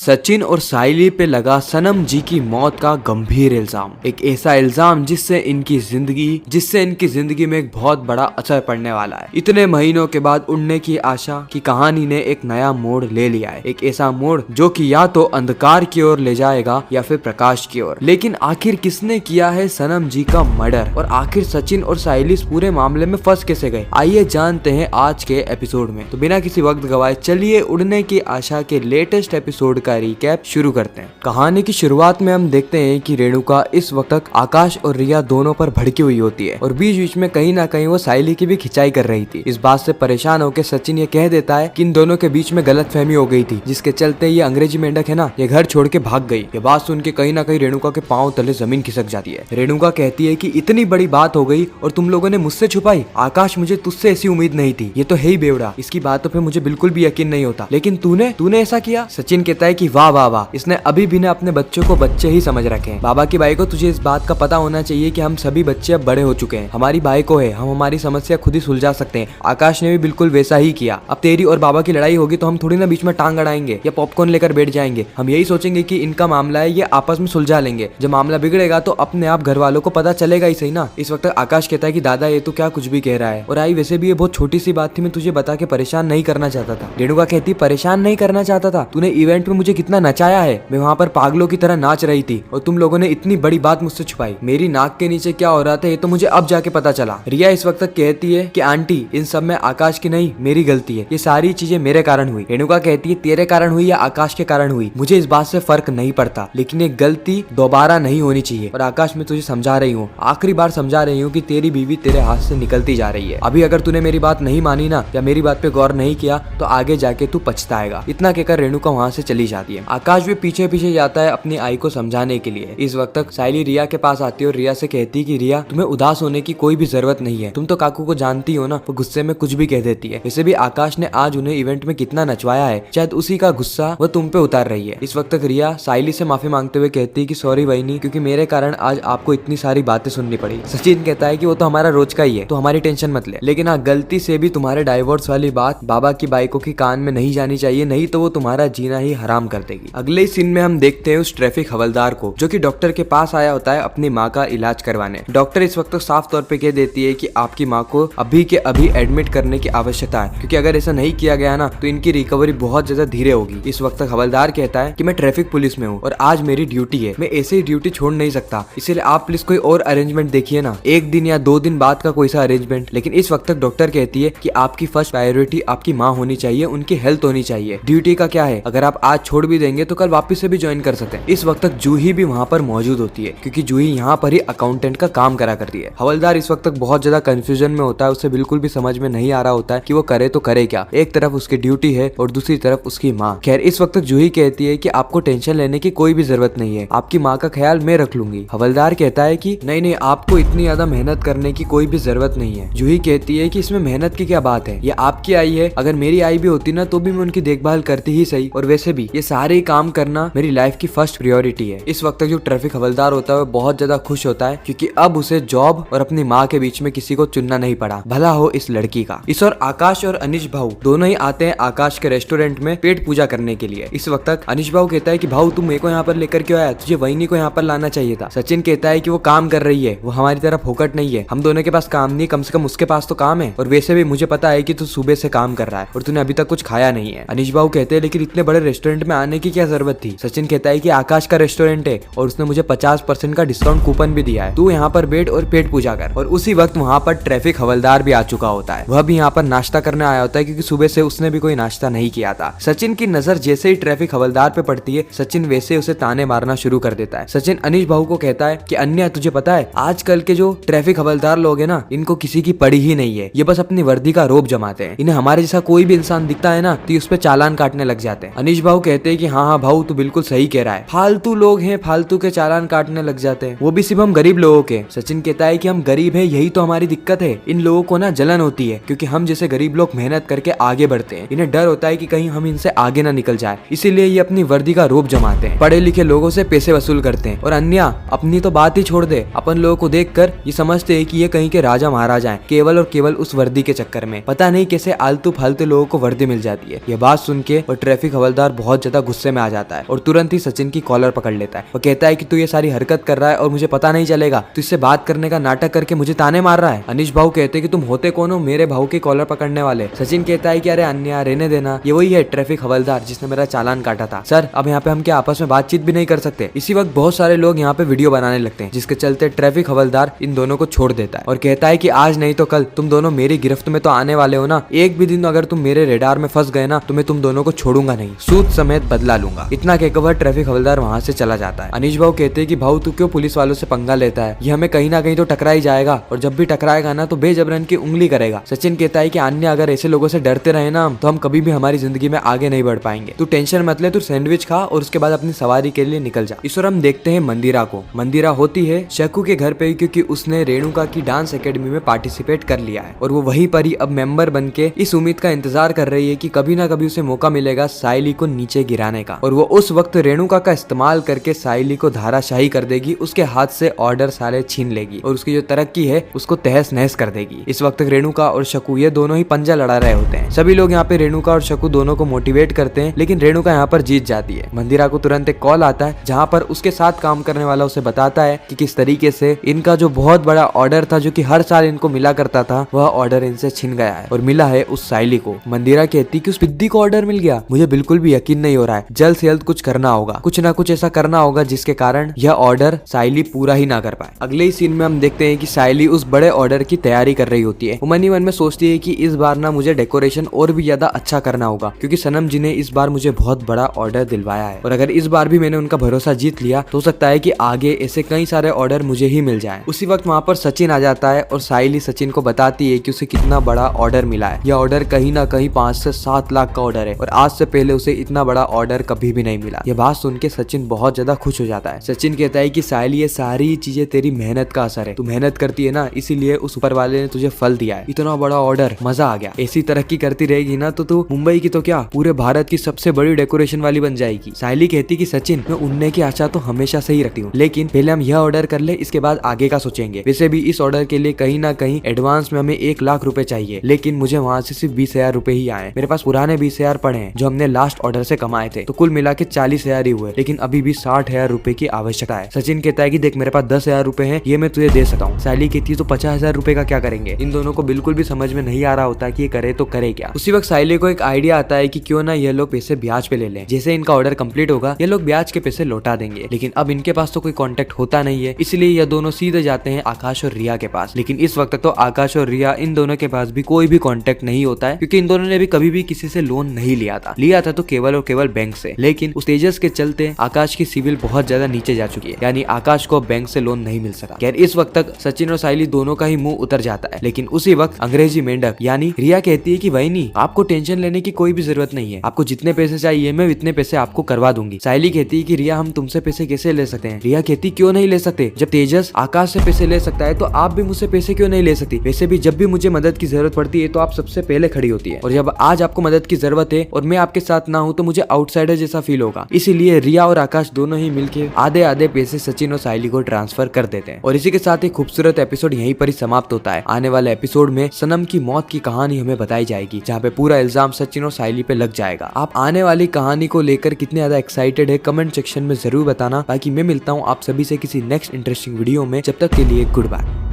सचिन और साइली पे लगा सनम जी की मौत का गंभीर इल्जाम। एक ऐसा इल्जाम जिससे इनकी जिंदगी में एक बहुत बड़ा असर पड़ने वाला है। इतने महीनों के बाद उड़ने की आशा की कहानी ने एक नया मोड़ ले लिया है। एक ऐसा मोड़ जो कि या तो अंधकार की ओर ले जाएगा या फिर प्रकाश की ओर। लेकिन आखिर किसने किया है सनम जी का मर्डर, और आखिर सचिन और साइली इस पूरे मामले में फंस कैसे गए, आइए जानते हैं आज के एपिसोड में। तो बिना किसी वक्त गवाए चलिए उड़ने की आशा के लेटेस्ट एपिसोड का रिकैप शुरू करते हैं। कहानी की शुरुआत में हम देखते हैं कि रेणुका इस वक्त तक आकाश और रिया दोनों पर भड़की हुई होती है और बीच बीच में कहीं ना कहीं वो साइली की भी खिंचाई कर रही थी। इस बात से परेशान होकर सचिन ये कह देता है कि इन दोनों के बीच में गलतफहमी हो गई थी, जिसके चलते ये अंग्रेजी मेंढक है ना, ये घर छोड़ के भाग गई। ये बात सुन के कहीं ना कहीं रेणुका के पांव तले जमीन खिसक जाती है। रेणुका कहती है कि इतनी बड़ी बात हो गई और तुम लोगों ने मुझसे छुपाई। आकाश, मुझे तुझसे ऐसी उम्मीद नहीं थी, ये तो है ही बेवड़ा, इसकी बातों पे मुझे बिल्कुल भी यकीन नहीं होता, लेकिन तूने ऐसा किया। सचिन कहता है कि वाह वाह वाह, इसने अभी भी ना अपने बच्चों को बच्चे ही समझ रखे हैं। बाबा की बाई को तुझे इस बात का पता होना चाहिए कि हम सभी बच्चे अब बड़े हो चुके हैं। हमारी बाई को है, हम हमारी समस्या खुद ही सुलझा सकते हैं। आकाश ने भी बिल्कुल वैसा ही किया। अब तेरी और बाबा की लड़ाई होगी तो हम थोड़ी ना बीच में टांग अड़ाएंगे या पॉपकॉर्न लेकर बैठ जाएंगे। हम यही सोचेंगे कि इनका मामला है, ये आपस में सुलझा लेंगे। जब मामला बिगड़ेगा तो अपने आप घर वालों को पता चलेगा ही सही ना। इस वक्त आकाश कहता है कि दादा ये तो क्या कुछ भी कह रहा है, और आई वैसे भी ये बहुत छोटी सी बात थी, मैं तुझे बता के परेशान नहीं करना चाहता था। रेणुका कहती परेशान नहीं करना चाहता था, तूने इवेंट में मुझे कितना नचाया है, मैं वहाँ पर पागलों की तरह नाच रही थी और तुम लोगों ने इतनी बड़ी बात मुझसे छुपाई। मेरी नाक के नीचे क्या हो रहा था ये तो मुझे अब जाके पता चला। रिया इस वक्त तक कहती है कि आंटी इन सब में आकाश की नहीं मेरी गलती है, ये सारी चीजें मेरे कारण हुई। रेणुका कहती है तेरे कारण हुई या आकाश के कारण हुई मुझे इस बात से फर्क नहीं पड़ता, लेकिन ये गलती दोबारा नहीं होनी चाहिए। और आकाश, मैं तुझे समझा रही हूँ, आखिरी बार समझा रही हूँ कि तेरी बीवी तेरे हाथ से निकलती जा रही है। अभी अगर तूने मेरी बात नहीं मानी ना या मेरी बात पे गौर नहीं किया तो आगे जाके तू पछताएगा। इतना कहकर रेणुका वहाँ से चली जाती है। आकाश भी पीछे पीछे जाता है अपनी आई को समझाने के लिए। इस वक्त तक साइली रिया के पास आती है और रिया से कहती है कि रिया, तुम्हें उदास होने की कोई भी जरूरत नहीं है, तुम तो काकू को जानती हो ना, वो गुस्से में कुछ भी कह देती है। वैसे भी आकाश ने आज उन्हें इवेंट में कितना नचवाया है, शायद उसी का गुस्सा वो तुम पे उतार रही है। इस वक्त तक रिया साइली से माफी मांगते हुए कहती है कि सॉरी वहीनी, क्योंकि मेरे कारण आज आपको इतनी सारी बातें सुननी पड़ी। सचिन कहता है कि वो तो हमारा रोज का ही है, तो हमारी टेंशन मत ले, लेकिन हाँ गलती से भी तुम्हारे डाइवोर्स वाली बात बाबा की बाइकों की कान में नहीं जानी चाहिए, नहीं तो वो तुम्हारा जीना ही हराम कर देगी। अगले सीन में हम देखते हैं उस ट्रैफिक हवलदार को जो कि डॉक्टर के पास आया होता है अपनी माँ का इलाज करवाने। डॉक्टर इस वक्त साफ तौर पे कह देती है कि आपकी माँ को अभी के अभी एडमिट करने की आवश्यकता है, क्योंकि अगर ऐसा नहीं किया गया ना तो इनकी रिकवरी बहुत ज्यादा धीरे होगी। इस वक्त हवलदार कहता है कि मैं ट्रैफिक पुलिस में हूँ और आज मेरी ड्यूटी है, मैं ऐसे ही ड्यूटी छोड़ नहीं सकता, इसलिए आप प्लीज कोई और अरेंजमेंट देखिए ना, एक दिन या 2 दिन बाद का कोई सा अरेंजमेंट। लेकिन इस वक्त तक डॉक्टर कहती है कि आपकी फर्स्ट प्रायोरिटी आपकी माँ होनी चाहिए, उनकी हेल्थ होनी चाहिए। ड्यूटी का क्या है, अगर आप आज छोड़ भी देंगे तो कल वापस से भी ज्वाइन कर सकते हैं। इस वक्त तक जूही भी वहाँ पर मौजूद होती है, क्योंकि जूही यहाँ पर ही अकाउंटेंट का काम करा करती है। हवलदार इस वक्त तक बहुत ज्यादा कंफ्यूजन में होता है, उसे बिल्कुल भी समझ में नहीं आ रहा होता है कि वो करे तो करे क्या। एक तरफ उसकी ड्यूटी है और दूसरी तरफ उसकी माँ। खैर इस वक्त जूही कहती है कि आपको टेंशन लेने की कोई भी जरूरत नहीं है, आपकी माँ का ख्याल मैं रख लूंगी। हवलदार कहता है कि नहीं, आपको इतनी ज्यादा मेहनत करने की कोई भी जरूरत नहीं है। जूही कहती है कि इसमें मेहनत की क्या बात है, ये आपकी आई है, अगर मेरी आई भी होती ना तो भी मैं उनकी देखभाल करती ही सही, और वैसे भी ये सारे काम करना मेरी लाइफ की फर्स्ट प्रायोरिटी है। इस वक्त जो ट्रैफिक हवलदार होता है वो बहुत ज्यादा खुश होता है, क्योंकि अब उसे जॉब और अपनी माँ के बीच में किसी को चुनना नहीं पड़ा, भला हो इस लड़की का। इस और आकाश और अनिश भाऊ दोनों ही आते हैं आकाश के रेस्टोरेंट में पेट पूजा करने के लिए। इस वक्त तक अनिश भाऊ कहता है कि भाऊ तुम मेरे को यहाँ पर लेकर क्यों आया, तुझे वहीनी को यहाँ पर लाना चाहिए था। सचिन कहता है कि वो काम कर रही है, वो हमारी तरफ फोकट नहीं है, हम दोनों के पास काम नहीं, कम से कम उसके पास तो काम है, और वैसे भी मुझे पता है कि तू सुबह से काम कर रहा है और तूने अभी तक कुछ खाया नहीं है। अनिश भाऊ कहते हैं लेकिन इतने बड़े रेस्टोरेंट में आने की क्या जरूरत थी। सचिन कहता है कि आकाश का रेस्टोरेंट है और उसने मुझे 50% का डिस्काउंट कूपन भी दिया है, तू यहाँ पर बैठ और पेट पूजा कर। और उसी वक्त वहाँ पर ट्रैफिक हवलदार भी आ चुका होता है, वह भी यहाँ पर नाश्ता करने आया होता है, क्योंकि सुबह से उसने भी कोई नाश्ता नहीं किया था। सचिन की नजर जैसे ही ट्रैफिक हवलदार पे पड़ती है, सचिन वैसे उसे ताने मारना शुरू कर देता है। सचिन अनिश भाऊ को कहता है कि अन्य तुझे पता है आजकल के जो ट्रैफिक हवलदार लोग है ना, इनको किसी की पड़ी ही नहीं है, ये बस अपनी वर्दी का रोब जमाते हैं, इन्हें हमारे जैसा कोई भी इंसान दिखता है ना तो उस पे चालान काटने लग जाते हैं। अनिश भाऊ कहते हैं कि हाँ भाऊ तू बिल्कुल सही कह रहा है, फालतू लोग हैं, फालतू के चालान काटने लग जाते हैं, वो भी सिर्फ हम गरीब लोगों के। सचिन कहता है कि हम गरीब हैं, यही तो हमारी दिक्कत है, इन लोगों को ना जलन होती है, क्योंकि हम जैसे गरीब लोग मेहनत करके आगे बढ़ते हैं, इन्हें डर होता है कि कहीं हम इनसे आगे ना निकल जाए, इसीलिए ये अपनी वर्दी का रूप जमाते हैं, पढ़े लिखे लोगों से पैसे वसूल करते हैं। और अन्य अपनी तो बात ही छोड़ दे, अपन लोगों को देखकर ये समझते हैं कि ये कहीं के राजा महाराजा हैं, केवल और केवल उस वर्दी के चक्कर में। पता नहीं कैसे आलतू फालतू लोगों को वर्दी मिल जाती है। यह बात सुन के और ट्रैफिक हवलदार बहुत ज्यादा गुस्से में आ जाता है और तुरंत ही सचिन की कॉलर पकड़ लेता है। वो कहता है कि तू ये सारी हरकत कर रहा है और मुझे पता नहीं चलेगा, तू इससे बात करने का नाटक करके मुझे ताने मार रहा है। अनिश भाऊ कहते हैं कि तुम होते कौन हो मेरे भाऊ की कॉलर पकड़ने वाले। सचिन कहता है कि अरे अन्या रहने देना, ये वही है ट्रैफिक हवलदार जिसने मेरा चालान काटा था। सर अब यहाँ पे हम क्या आपस में बातचीत भी नहीं कर सकते। इसी वक्त बहुत सारे लोग यहाँ पे वीडियो बनाने लगते हैं, जिसके चलते ट्रैफिक हवलदार इन दोनों को छोड़ देता है और कहता है कि आज नहीं तो कल तुम दोनों मेरी गिरफ्त में तो आने वाले हो ना। एक भी दिन अगर तुम मेरे रेडार में फंस गए ना तो मैं तुम दोनों को छोड़ूंगा नहीं, सूद समेत बदला लूंगा। इतना कहकर ट्रैफिक हवलदार वहाँ से चला जाता है। अनिश भाऊ कहते हैं कि भाऊ तू क्यों पुलिस वालों से पंगा लेता है, ये हमें कहीं ना कहीं तो टकरा ही जाएगा और जब भी टकराएगा ना तो बेजबरन की उंगली करेगा। सचिन कहता है कि अन्य अगर ऐसे लोगों से डरते रहे ना तो हम कभी भी हमारी जिंदगी में आगे नहीं बढ़ पाएंगे। तू टेंशन मत ले, तू सैंडविच खा और उसके बाद अपनी सवारी के लिए निकल जा। इस और हम देखते हैं मंदिरा को। मंदिरा होती है शकु के घर पे क्योंकि उसने रेणुका की डांस एकेडमी में पार्टिसिपेट कर लिया है और वो वहीं पर ही अब मेंबर बन के इस उम्मीद का इंतजार कर रही है कि कभी ना कभी उसे मौका मिलेगा साइली को नीचे गिराने का और वो उस वक्त रेणुका का इस्तेमाल करके साइली को धाराशाही कर देगी, उसके हाथ से ऑर्डर सारे छीन लेगी और उसकी जो तरक्की है उसको तहस नहस कर देगी। इस वक्त रेणुका और शकु ये दोनों ही पंजा लड़ा रहे होते हैं। सभी लोग यहाँ पे रेणुका और शकु दोनों को मोटिवेट करते हैं, लेकिन रेणुका यहाँ पर जीत जाती है। मंदिरा को तुरंत एक कॉल आता है जहाँ पर उसके साथ काम करने वाला उसे बताता है कि किस तरीके से इनका जो बहुत बड़ा ऑर्डर था जो कि हर साल इनको मिला करता था वह ऑर्डर इनसे छिन गया है और मिला है उस साइली को। मंदिरा कहती कि उस पिद्दी को ऑर्डर मिल गया, मुझे बिल्कुल भी यकीन नहीं हो रहा है, जल्द से जल्द कुछ करना होगा, कुछ ना कुछ ऐसा करना होगा जिसके कारण यह ऑर्डर साइली पूरा ही ना कर पाए। अगले ही सीन में हम देखते हैं कि साइली उस बड़े ऑर्डर की तैयारी कर रही होती है। वो मन ही मन में सोचती है कि इस बार ना मुझे डेकोरेशन और भी ज्यादा अच्छा करना होगा क्योंकि सनम जी ने इस बार मुझे बहुत बड़ा ऑर्डर दिलवाया है और अगर इस बार भी मैंने उनका भरोसा जीत लिया तो हो सकता है कि आगे ऐसे कई सारे ऑर्डर मुझे ही मिल जाएं। उसी वक्त वहाँ पर सचिन आ जाता है और साइली सचिन को बताती है कि उसे कितना बड़ा ऑर्डर मिला है। यह ऑर्डर कहीं ना कहीं 5 से 7 लाख का ऑर्डर है और आज से पहले उसे इतना बड़ा ऑर्डर कभी भी नहीं मिला। यह बात सुन के सचिन बहुत ज्यादा खुश हो जाता है। सचिन कहता है कि साइली ये सारी चीजें तेरी मेहनत का असर है, तू मेहनत करती है ना इसीलिए उस ऊपर वाले ने तुझे फल दिया है। इतना बड़ा ऑर्डर, मजा आ गया। ऐसी तरक्की करती रहेगी ना तो तू मुंबई की तो क्या पूरे भारत की सबसे बड़ी डेकोरेशन वाली बन जाएगी। साइली कहती कि सचिन मैं उड़ने की आशा तो हमेशा से ही रखती हूँ, लेकिन पहले हम यह ऑर्डर कर ले, इसके बाद आगे का सोचेंगे। वैसे भी इस ऑर्डर के लिए कहीं ना कहीं एडवांस में हमें 1 लाख रुपए चाहिए, लेकिन मुझे वहाँ से सिर्फ 20,000 रुपए ही आए। मेरे पास पुराने 20,000 पड़े हैं जो हमने लास्ट ऑर्डर से कमाए थे, तो कुल मिला के 40,000 ही हुए, लेकिन अभी भी 60,000 रुपए की आवश्यकता है। सचिन कहता है कि देख मेरे पास 10,000 रुपए हैं, ये मैं तुझे दे सकता हूँ। साइली कहती है तो 50,000 रुपए का क्या करेंगे। इन दोनों को बिल्कुल भी समझ में नहीं आ रहा होता कि ये करे तो करे क्या। उसी वक्त साइली को एक आइडिया आता है कि क्यों ना ये लोग पैसे ब्याज पे ले लें, जैसे इनका ऑर्डर कंप्लीट होगा ये लोग ब्याज के पैसे लौटा देंगे। लेकिन अब इनके पास तो कोई कॉन्टेक्ट होता नहीं है, इसलिए ये दोनों सीधे जाते हैं आकाश और रिया के पास। लेकिन इस वक्त तो आकाश और रिया इन दोनों के पास भी कोई भी कॉन्टेक्ट नहीं होता है क्योंकि इन दोनों ने भी कभी भी किसी से लोन नहीं लिया था तो केवल और केवल बैंक से। लेकिन उस तेजस के चलते आकाश की सिविल बहुत ज्यादा नीचे जा चुकी है, यानी आकाश को बैंक से लोन नहीं मिल सका। खैर इस वक्त तक सचिन और साइली दोनों का ही मुंह उतर जाता है। लेकिन उसी वक्त अंग्रेजी मेंढक यानी रिया कहती है कि वही नहीं, आपको टेंशन लेने की कोई भी जरूरत नहीं है, आपको जितने पैसे चाहिए मैं इतने पैसे आपको करवा दूंगी। साइली कहती है कि रिया हम तुमसे पैसे कैसे ले सकते हैं। रिया कहती क्यों नहीं ले सकते, जब तेजस आकाश से पैसे ले सकता है तो आप भी मुझसे पैसे क्यों नहीं ले सकती। वैसे भी जब भी मुझे मदद की जरूरत पड़ती है तो आप सबसे पहले खड़ी होती है, और जब आज आपको मदद की जरूरत है और मैं आपके साथ ना हूँ तो मुझे आउटसाइडर जैसा फील होगा। इसीलिए रिया और आकाश दोनों ही मिलके आधे आधे पैसे सचिन और साइली को ट्रांसफर कर देते हैं। और इसी के साथ ही खूबसूरत एपिसोड यहीं पर ही समाप्त होता है। आने वाले एपिसोड में सनम की मौत की कहानी हमें बताई जाएगी, जहाँ पे पूरा इल्जाम सचिन और साइली पे लग जाएगा। आप आने वाली कहानी को लेकर कितने ज्यादा एक्साइटेड है कमेंट सेक्शन में जरूर बताना। बाकी मैं मिलता हूँ आप सभी से किसी नेक्स्ट इंटरेस्टिंग वीडियो में, जब तक के लिए गुड बाय।